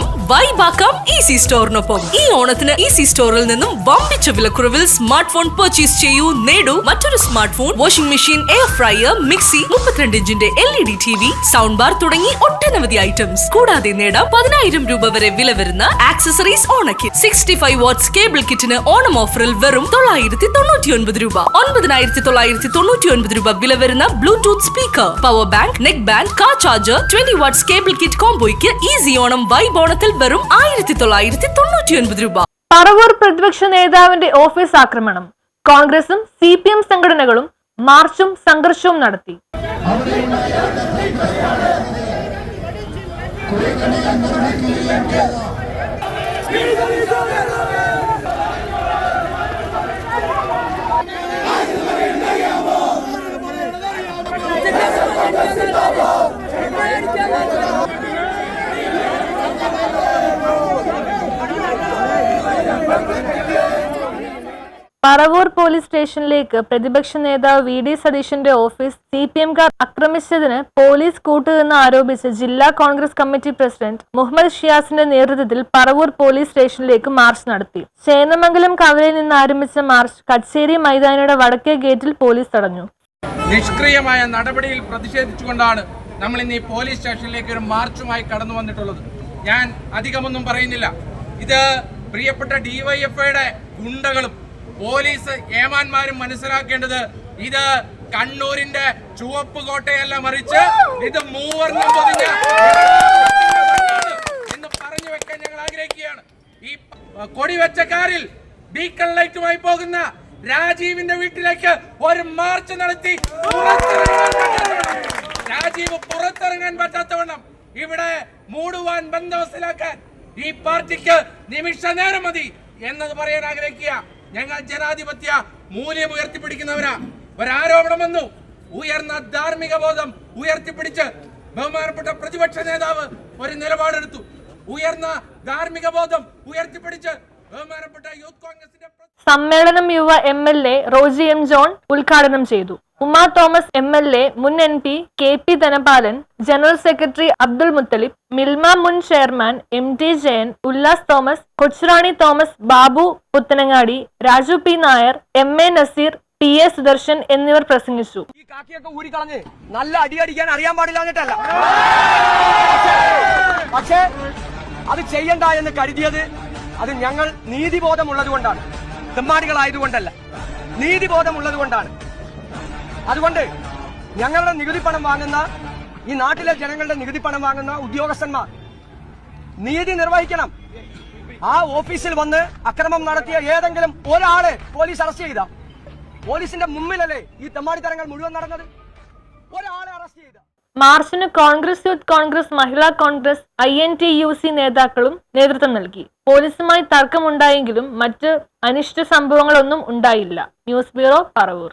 Onam വൈബാക്കാം easy സ്റ്റോറിനൊപ്പം. ഈ ഓണത്തിന് easy സ്റ്റോറിൽ നിന്നും വമ്പിച്ച വിലക്കുറവിൽ സ്മാർട്ട് ഫോൺ പർച്ചേസ് ചെയ്യൂ, നേടൂ മറ്റൊരു smart phone, washing machine, air fryer, mixie, 32 ഇഞ്ചിന്റെ LED TV, sound bar തുടങ്ങി ഒട്ടനവധി ഐറ്റംസ്. കൂടാതെ നേടാം 10,000 രൂപ വരെ വില വരുന്ന ആക്സസറീസ് ഓണക്കിറ്റ്. 65 വാട്ട്സ് കേബിൾ കിറ്റിന് ഓണം ഓഫറിൽ വെറും 999 രൂപ. 9,999 രൂപ വില വരുന്ന Bluetooth speaker, power bank, neck band, car charger, 20 watts cable kit കോംബോയ്ക്ക് ഈസി ഓണം വൈബ് ഓണത്തിൽ വെറും 1999 രൂപ. പറവൂർ പ്രതിപക്ഷ നേതാവിന്റെ ഓഫീസ് ആക്രമണം. കോൺഗ്രസും CPM സംഘടനകളും മാർച്ചും സംഘർഷവും നടത്തി. പറവൂർ പോലീസ് സ്റ്റേഷനിലേക്ക് പ്രതിപക്ഷ നേതാവ് VD സതീശന്റെ ഓഫീസ് CPMകാർ ആക്രമിച്ചതിന് പോലീസ് കൂട്ടുനിന്ന് ആരോപിച്ച് ജില്ലാ കോൺഗ്രസ് കമ്മിറ്റി പ്രസിഡന്റ് മുഹമ്മദ് ഷിയാസിന്റെ നേതൃത്വത്തിൽ പറവൂർ പോലീസ് സ്റ്റേഷനിലേക്ക് മാർച്ച് നടത്തി. ചേന്നമംഗലം കവലയിൽ നിന്ന് ആരംഭിച്ച മാർച്ച് കച്ചേരി മൈതാനിയുടെ വടക്കേ ഗേറ്റിൽ പോലീസ് തടഞ്ഞു. നിഷ്ക്രിയമായ നടപടിയിൽ പ്രതിഷേധിച്ചുകൊണ്ടാണ് നമ്മൾ ഇന്ന് ഈ പോലീസ് സ്റ്റേഷനിലേക്ക് ഒരു മാർച്ചുമായി കടന്നു വന്നിട്ടുള്ളത്. ഞാൻ അധികമൊന്നും പറയുന്നില്ല. ഇത് പ്രിയപ്പെട്ട DYFIയുടെ ഗുണ്ടകളും പോലീസ് ഏമാന്മാരും മനസ്സിലാക്കേണ്ടത് ഇത് കണ്ണൂരിന്റെ ചുവപ്പ് കോട്ടയല്ല, മറിച്ച് ഇത് മൂവർണ്ണം പൊതിഞ്ഞ എന്ന് പറഞ്ഞു വെക്കാൻ ഞങ്ങൾ ആഗ്രഹിക്കുകയാണ്. ഈ കൊടിവെച്ച കാറിൽ ബീക്കൺ ലൈറ്റുമായി പോകുന്ന രാജീവിന്റെ വീട്ടിലേക്ക് ഒരു മാർച്ച് നടത്തി രാജീവ് പുറത്തിറങ്ങാൻ പറ്റാത്തവണ്ണം ഇവിടെ മൂടുവാൻ ബന്ദോബസ്തിലാക്കാൻ ഈ പാർട്ടിക്ക് നിമിഷ നേരം മതി എന്നത് പറയാൻ ആഗ്രഹിക്കുക. ഞങ്ങൾ ജനാധിപത്യ മൂല്യം ഉയർത്തിപ്പിടിക്കുന്നവരാ. ഒരാരോപണം വന്നു, ഉയർന്ന ധാർമ്മിക ബോധം ഉയർത്തിപ്പിടിച്ച് ബഹുമാനപ്പെട്ട പ്രതിപക്ഷ നേതാവ് ഒരു നിലപാടെടുത്തു. ഉയർന്ന ധാർമ്മിക ബോധം ഉയർത്തിപ്പിടിച്ച് ബഹുമാനപ്പെട്ട യൂത്ത് കോൺഗ്രസിന്റെ സമ്മേളനം യുവ MLA റോജി M. ജോൺ ഉദ്ഘാടനം ചെയ്തു. ഉമാ തോമസ് MLA, മുൻ MP KP Dhanapalan, general secretary Abdul Muthalib, Milma മുൻ chairman MT Jayan, Ullas Thomas, Kochurani Thomas, Babu Puthenangadi, Raju P. Nair, MA Naseer, PA Sudarshan എന്നിവർ പ്രസംഗിച്ചു. ഈ കാക്കിയൊക്കെ ഊരിക്കളഞ്ഞ് നല്ല അടിയടിക്കാൻ അറിയാൻ പാടില്ലാഞ്ഞിട്ടല്ല, പക്ഷേ അത് ചെയ്യണ്ട എന്ന് കരുതിയത് അത് ഞങ്ങൾ നീതിബോധമുള്ളത് കൊണ്ടാണ്, തെമ്മാടികളായതുകൊണ്ടല്ല, നീതിബോധമുള്ളത് കൊണ്ടാണ്. അതുകൊണ്ട് ഞങ്ങളുടെ നികുതി പണം വാങ്ങുന്ന, ഈ നാട്ടിലെ ജനങ്ങളുടെ നികുതി പണം വാങ്ങുന്ന ഉദ്യോഗസ്ഥന്മാർ നീതി നിർവഹിക്കണം. ആ ഓഫീസിൽ വന്ന് അക്രമം നടത്തിയ ഏതെങ്കിലും ഒരാളെ പോലീസ് അറസ്റ്റ് ചെയ്ത, പോലീസിന്റെ മുമ്പിലല്ലേ ഈ തെമ്മാടിത്തരങ്ങൾ മുഴുവൻ നടന്നത്? ഒരാളെ അറസ്റ്റ് ചെയ്ത. മാർച്ചിന് കോൺഗ്രസ് യൂത്ത് കോൺഗ്രസ്, മഹിളാ കോൺഗ്രസ്, INTUC നേതാക്കളും നേതൃത്വം നൽകി. പോലീസുമായി തർക്കമുണ്ടായെങ്കിലും മറ്റ് അനിഷ്ട സംഭവങ്ങളൊന്നും ഉണ്ടായില്ല. News bureau, Paravur.